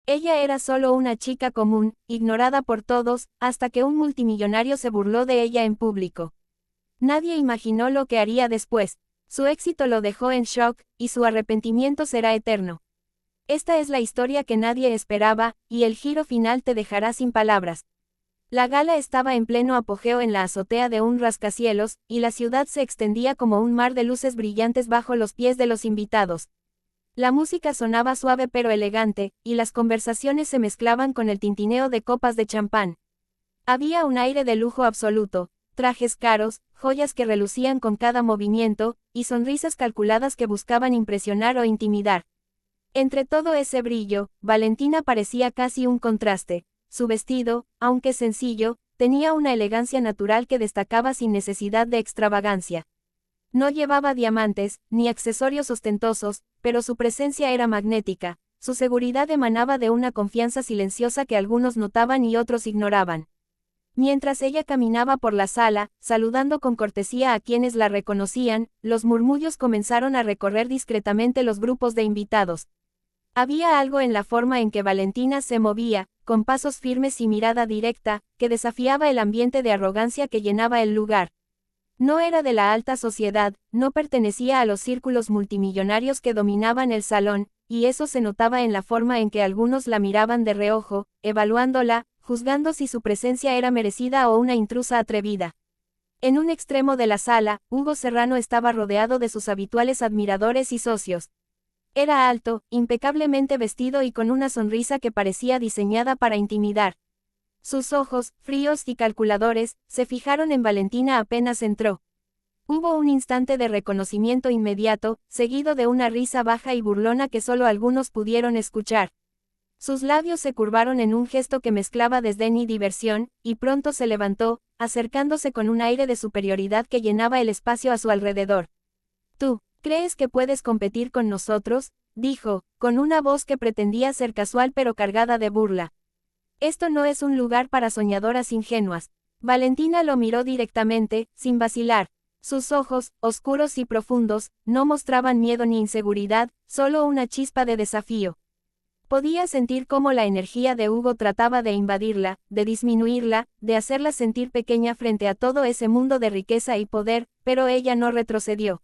Ella era solo una chica común, ignorada por todos, hasta que un multimillonario se burló de ella en público. Nadie imaginó lo que haría después. Su éxito lo dejó en shock, y su arrepentimiento será eterno. Esta es la historia que nadie esperaba, y el giro final te dejará sin palabras. La gala estaba en pleno apogeo en la azotea de un rascacielos, y la ciudad se extendía como un mar de luces brillantes bajo los pies de los invitados. La música sonaba suave pero elegante, y las conversaciones se mezclaban con el tintineo de copas de champán. Había un aire de lujo absoluto, trajes caros, joyas que relucían con cada movimiento, y sonrisas calculadas que buscaban impresionar o intimidar. Entre todo ese brillo, Valentina parecía casi un contraste. Su vestido, aunque sencillo, tenía una elegancia natural que destacaba sin necesidad de extravagancia. No llevaba diamantes, ni accesorios ostentosos, pero su presencia era magnética, su seguridad emanaba de una confianza silenciosa que algunos notaban y otros ignoraban. Mientras ella caminaba por la sala, saludando con cortesía a quienes la reconocían, los murmullos comenzaron a recorrer discretamente los grupos de invitados. Había algo en la forma en que Valentina se movía, con pasos firmes y mirada directa, que desafiaba el ambiente de arrogancia que llenaba el lugar. No era de la alta sociedad, no pertenecía a los círculos multimillonarios que dominaban el salón, y eso se notaba en la forma en que algunos la miraban de reojo, evaluándola, juzgando si su presencia era merecida o una intrusa atrevida. En un extremo de la sala, Hugo Serrano estaba rodeado de sus habituales admiradores y socios. Era alto, impecablemente vestido y con una sonrisa que parecía diseñada para intimidar. Sus ojos, fríos y calculadores, se fijaron en Valentina apenas entró. Hubo un instante de reconocimiento inmediato, seguido de una risa baja y burlona que solo algunos pudieron escuchar. Sus labios se curvaron en un gesto que mezclaba desdén y diversión, y pronto se levantó, acercándose con un aire de superioridad que llenaba el espacio a su alrededor. «¿Tú crees que puedes competir con nosotros?», dijo, con una voz que pretendía ser casual pero cargada de burla. «Esto no es un lugar para soñadoras ingenuas». Valentina lo miró directamente, sin vacilar. Sus ojos, oscuros y profundos, no mostraban miedo ni inseguridad, solo una chispa de desafío. Podía sentir cómo la energía de Hugo trataba de invadirla, de disminuirla, de hacerla sentir pequeña frente a todo ese mundo de riqueza y poder, pero ella no retrocedió.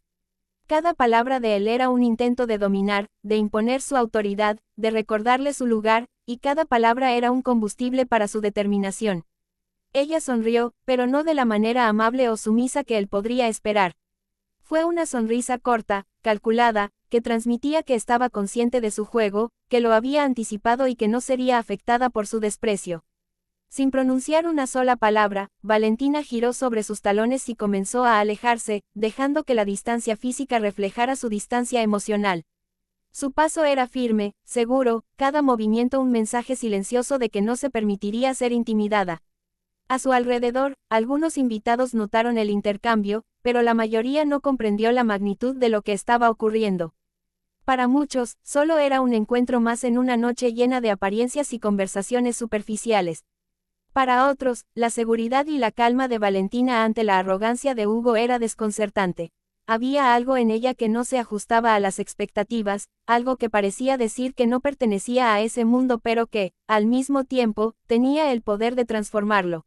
Cada palabra de él era un intento de dominar, de imponer su autoridad, de recordarle su lugar, y cada palabra era un combustible para su determinación. Ella sonrió, pero no de la manera amable o sumisa que él podría esperar. Fue una sonrisa corta, calculada, que transmitía que estaba consciente de su juego, que lo había anticipado y que no sería afectada por su desprecio. Sin pronunciar una sola palabra, Valentina giró sobre sus talones y comenzó a alejarse, dejando que la distancia física reflejara su distancia emocional. Su paso era firme, seguro, cada movimiento un mensaje silencioso de que no se permitiría ser intimidada. A su alrededor, algunos invitados notaron el intercambio, pero la mayoría no comprendió la magnitud de lo que estaba ocurriendo. Para muchos, solo era un encuentro más en una noche llena de apariencias y conversaciones superficiales. Para otros, la seguridad y la calma de Valentina ante la arrogancia de Hugo era desconcertante. Había algo en ella que no se ajustaba a las expectativas, algo que parecía decir que no pertenecía a ese mundo pero que, al mismo tiempo, tenía el poder de transformarlo.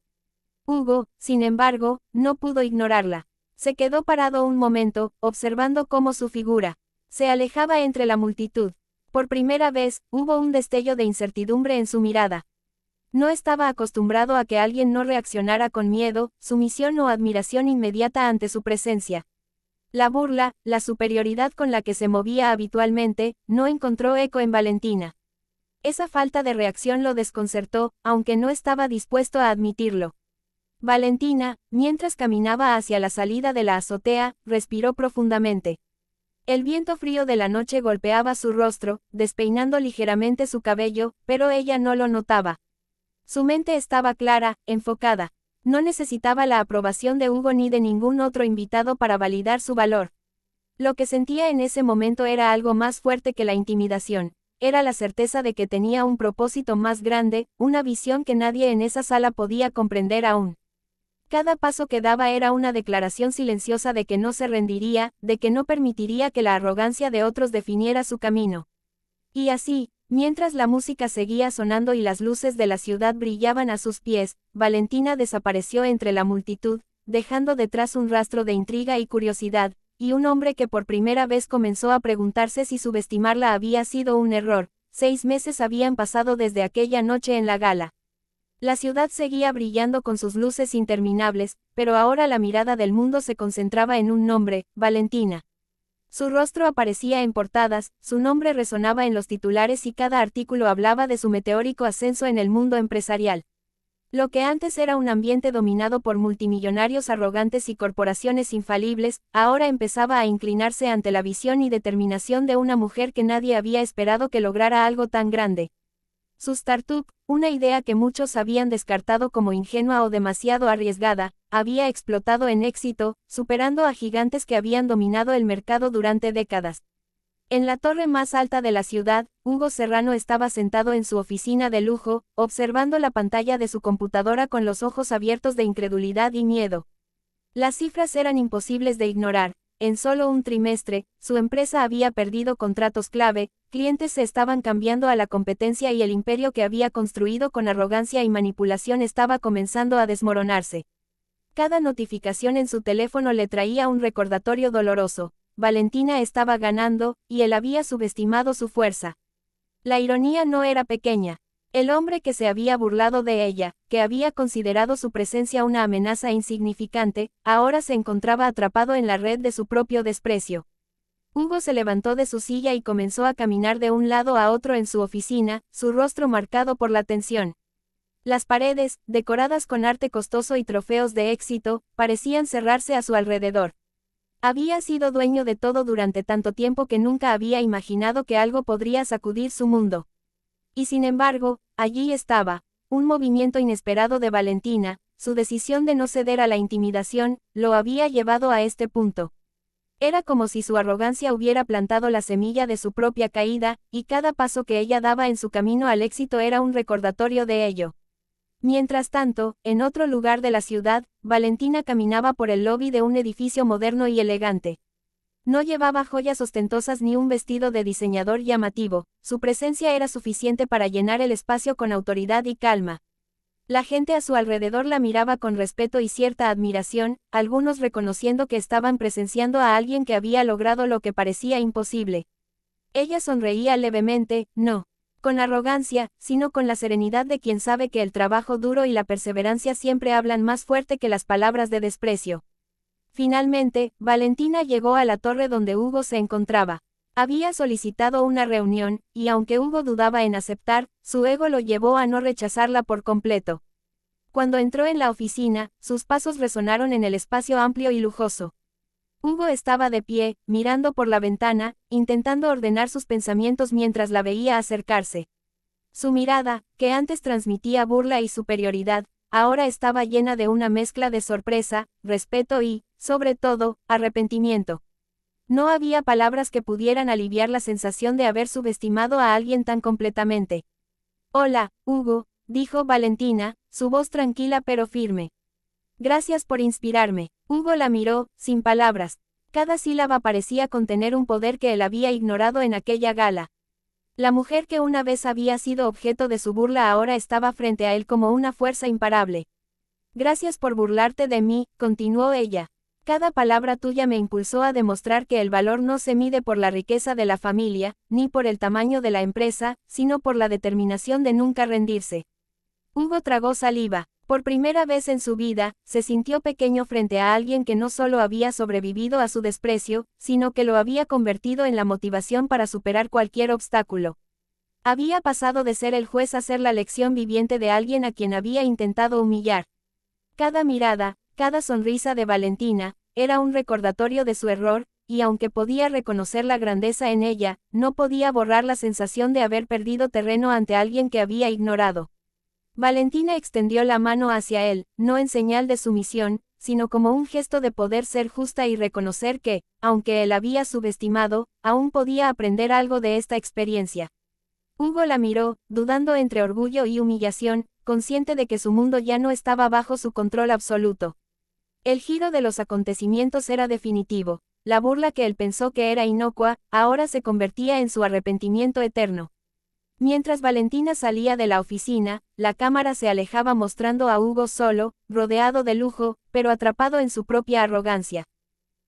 Hugo, sin embargo, no pudo ignorarla. Se quedó parado un momento, observando cómo su figura se alejaba entre la multitud. Por primera vez, hubo un destello de incertidumbre en su mirada. No estaba acostumbrado a que alguien no reaccionara con miedo, sumisión o admiración inmediata ante su presencia. La burla, la superioridad con la que se movía habitualmente, no encontró eco en Valentina. Esa falta de reacción lo desconcertó, aunque no estaba dispuesto a admitirlo. Valentina, mientras caminaba hacia la salida de la azotea, respiró profundamente. El viento frío de la noche golpeaba su rostro, despeinando ligeramente su cabello, pero ella no lo notaba. Su mente estaba clara, enfocada. No necesitaba la aprobación de Hugo ni de ningún otro invitado para validar su valor. Lo que sentía en ese momento era algo más fuerte que la intimidación. Era la certeza de que tenía un propósito más grande, una visión que nadie en esa sala podía comprender aún. Cada paso que daba era una declaración silenciosa de que no se rendiría, de que no permitiría que la arrogancia de otros definiera su camino. Y así, mientras la música seguía sonando y las luces de la ciudad brillaban a sus pies, Valentina desapareció entre la multitud, dejando detrás un rastro de intriga y curiosidad, y un hombre que por primera vez comenzó a preguntarse si subestimarla había sido un error. 6 meses habían pasado desde aquella noche en la gala. La ciudad seguía brillando con sus luces interminables, pero ahora la mirada del mundo se concentraba en un nombre, Valentina. Su rostro aparecía en portadas, su nombre resonaba en los titulares y cada artículo hablaba de su meteórico ascenso en el mundo empresarial. Lo que antes era un ambiente dominado por multimillonarios arrogantes y corporaciones infalibles, ahora empezaba a inclinarse ante la visión y determinación de una mujer que nadie había esperado que lograra algo tan grande. Su startup, una idea que muchos habían descartado como ingenua o demasiado arriesgada, había explotado en éxito, superando a gigantes que habían dominado el mercado durante décadas. En la torre más alta de la ciudad, Hugo Serrano estaba sentado en su oficina de lujo, observando la pantalla de su computadora con los ojos abiertos de incredulidad y miedo. Las cifras eran imposibles de ignorar. En solo un trimestre, su empresa había perdido contratos clave, clientes se estaban cambiando a la competencia y el imperio que había construido con arrogancia y manipulación estaba comenzando a desmoronarse. Cada notificación en su teléfono le traía un recordatorio doloroso. Valentina estaba ganando, y él había subestimado su fuerza. La ironía no era pequeña. El hombre que se había burlado de ella, que había considerado su presencia una amenaza insignificante, ahora se encontraba atrapado en la red de su propio desprecio. Hugo se levantó de su silla y comenzó a caminar de un lado a otro en su oficina, su rostro marcado por la tensión. Las paredes, decoradas con arte costoso y trofeos de éxito, parecían cerrarse a su alrededor. Había sido dueño de todo durante tanto tiempo que nunca había imaginado que algo podría sacudir su mundo. Y sin embargo, allí estaba, un movimiento inesperado de Valentina, su decisión de no ceder a la intimidación, lo había llevado a este punto. Era como si su arrogancia hubiera plantado la semilla de su propia caída, y cada paso que ella daba en su camino al éxito era un recordatorio de ello. Mientras tanto, en otro lugar de la ciudad, Valentina caminaba por el lobby de un edificio moderno y elegante. No llevaba joyas ostentosas ni un vestido de diseñador llamativo, su presencia era suficiente para llenar el espacio con autoridad y calma. La gente a su alrededor la miraba con respeto y cierta admiración, algunos reconociendo que estaban presenciando a alguien que había logrado lo que parecía imposible. Ella sonreía levemente, no con arrogancia, sino con la serenidad de quien sabe que el trabajo duro y la perseverancia siempre hablan más fuerte que las palabras de desprecio. Finalmente, Valentina llegó a la torre donde Hugo se encontraba. Había solicitado una reunión, y aunque Hugo dudaba en aceptar, su ego lo llevó a no rechazarla por completo. Cuando entró en la oficina, sus pasos resonaron en el espacio amplio y lujoso. Hugo estaba de pie, mirando por la ventana, intentando ordenar sus pensamientos mientras la veía acercarse. Su mirada, que antes transmitía burla y superioridad, ahora estaba llena de una mezcla de sorpresa, respeto y, sobre todo, arrepentimiento. No había palabras que pudieran aliviar la sensación de haber subestimado a alguien tan completamente. «Hola, Hugo», dijo Valentina, su voz tranquila pero firme. «Gracias por inspirarme». Hugo la miró, sin palabras. Cada sílaba parecía contener un poder que él había ignorado en aquella gala. La mujer que una vez había sido objeto de su burla ahora estaba frente a él como una fuerza imparable. «Gracias por burlarte de mí», continuó ella. «Cada palabra tuya me impulsó a demostrar que el valor no se mide por la riqueza de la familia, ni por el tamaño de la empresa, sino por la determinación de nunca rendirse». Hugo tragó saliva. Por primera vez en su vida, se sintió pequeño frente a alguien que no solo había sobrevivido a su desprecio, sino que lo había convertido en la motivación para superar cualquier obstáculo. Había pasado de ser el juez a ser la lección viviente de alguien a quien había intentado humillar. Cada mirada, cada sonrisa de Valentina, era un recordatorio de su error, y aunque podía reconocer la grandeza en ella, no podía borrar la sensación de haber perdido terreno ante alguien que había ignorado. Valentina extendió la mano hacia él, no en señal de sumisión, sino como un gesto de poder ser justa y reconocer que, aunque él había subestimado, aún podía aprender algo de esta experiencia. Hugo la miró, dudando entre orgullo y humillación, consciente de que su mundo ya no estaba bajo su control absoluto. El giro de los acontecimientos era definitivo. la burla que él pensó que era inocua, ahora se convertía en su arrepentimiento eterno. Mientras Valentina salía de la oficina, la cámara se alejaba mostrando a Hugo solo, rodeado de lujo, pero atrapado en su propia arrogancia.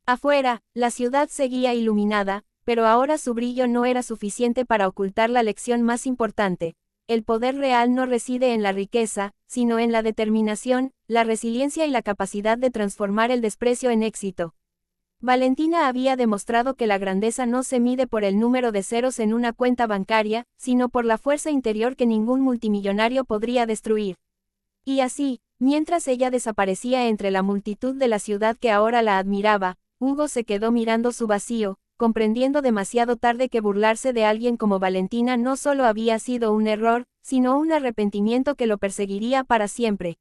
Afuera, la ciudad seguía iluminada, pero ahora su brillo no era suficiente para ocultar la lección más importante. El poder real no reside en la riqueza, sino en la determinación, la resiliencia y la capacidad de transformar el desprecio en éxito. Valentina había demostrado que la grandeza no se mide por el número de ceros en una cuenta bancaria, sino por la fuerza interior que ningún multimillonario podría destruir. Y así, mientras ella desaparecía entre la multitud de la ciudad que ahora la admiraba, Hugo se quedó mirando su vacío, comprendiendo demasiado tarde que burlarse de alguien como Valentina no solo había sido un error, sino un arrepentimiento que lo perseguiría para siempre.